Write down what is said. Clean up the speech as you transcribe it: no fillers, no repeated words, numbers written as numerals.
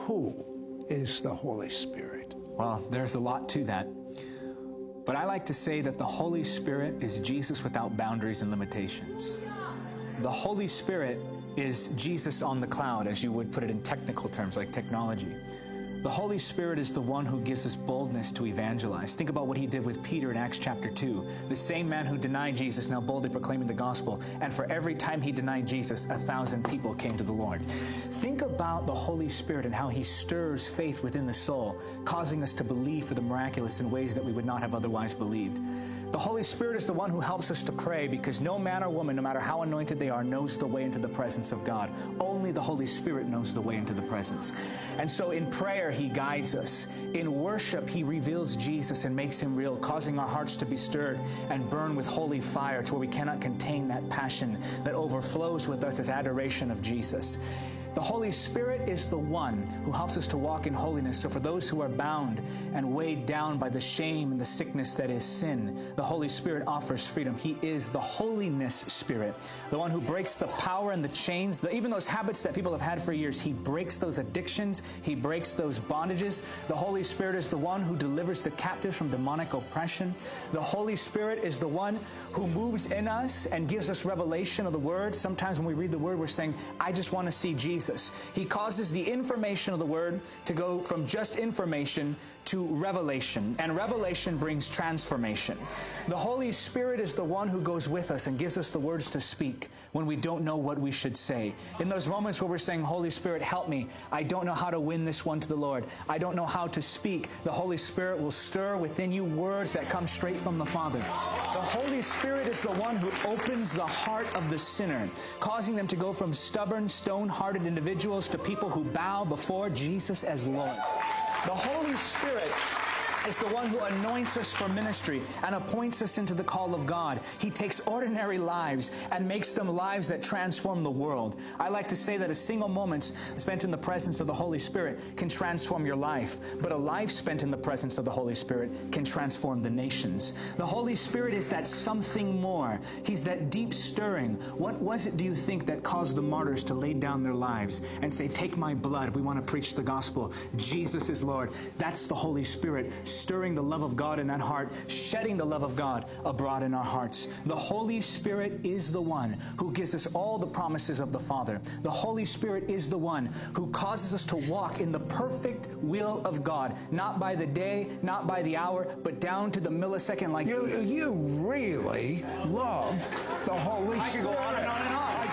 who is the Holy Spirit? Well, there's a lot to that. But I like to say that the Holy Spirit is Jesus without boundaries and limitations. The Holy Spirit is Jesus on the cloud, as you would put it in technical terms like technology. The Holy Spirit is the one who gives us boldness to evangelize. Think about what he did with Peter in Acts chapter 2. The same man who denied Jesus now boldly proclaiming the gospel. And for every time he denied Jesus, 1,000 people came to the Lord. Think about the Holy Spirit and how he stirs faith within the soul, causing us to believe for the miraculous in ways that we would not have otherwise believed. The Holy Spirit is the one who helps us to pray, because no man or woman, no matter how anointed they are, knows the way into the presence of God. Only the Holy Spirit knows the way into the presence. And so in prayer, he guides us. In worship, he reveals Jesus and makes him real, causing our hearts to be stirred and burn with holy fire to where we cannot contain that passion that overflows with us as adoration of Jesus. The Holy Spirit is the one who helps us to walk in holiness. So for those who are bound and weighed down by the shame and the sickness that is sin, the Holy Spirit offers freedom. He is the Holiness Spirit, the one who breaks the power and the chains, even those habits that people have had for years. He breaks those addictions. He breaks those bondages. The Holy Spirit is the one who delivers the captives from demonic oppression. The Holy Spirit is the one who moves in us and gives us revelation of the Word. Sometimes when we read the Word, we're saying, I just want to see Jesus. He causes the information of the Word to go from just information to revelation, and revelation brings transformation. The Holy Spirit is the one who goes with us and gives us the words to speak when we don't know what we should say. In those moments where we're saying, Holy Spirit, help me. I don't know how to win this one to the Lord. I don't know how to speak. The Holy Spirit will stir within you words that come straight from the Father. The Holy Spirit is the one who opens the heart of the sinner, causing them to go from stubborn, stone-hearted individuals to people who bow before Jesus as Lord. The Holy Spirit is the one who anoints us for ministry and appoints us into the call of God. He takes ordinary lives and makes them lives that transform the world. I like to say that a single moment spent in the presence of the Holy Spirit can transform your life, but a life spent in the presence of the Holy Spirit can transform the nations. The Holy Spirit is that something more. He's that deep stirring. What was it, do you think, that caused the martyrs to lay down their lives and say, take my blood, we want to preach the gospel. Jesus is Lord. That's the Holy Spirit stirring the love of God in that heart, shedding the love of God abroad in our hearts. The Holy Spirit is the one who gives us all the promises of the Father. The Holy Spirit is the one who causes us to walk in the perfect will of God, not by the day, not by the hour, but down to the millisecond like Jesus. You really love the Holy Spirit. I could go on and